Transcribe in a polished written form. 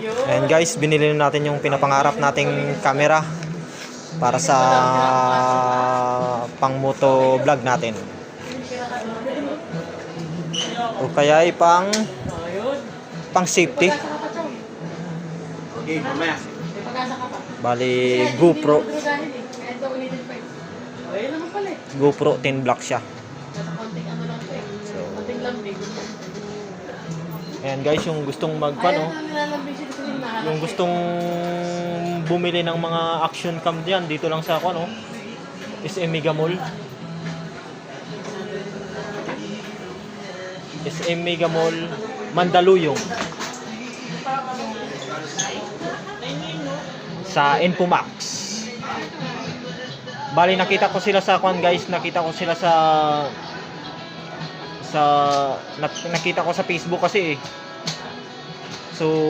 Ayan guys, binili na natin yung pinapangarap nating camera para sa pang moto vlog natin. O kaya ay pang safety. Okay, mamaya. Bali GoPro 10 block siya. So, ayan guys, yung gustong yung gustong bumili ng mga action cam diyan dito lang sa SM Mega Mall. SM Mega Mall, Mandaluyong. Sa Infomax. Bali nakita ko sila sa nakita ko sila nakita ko sa Facebook kasi eh. So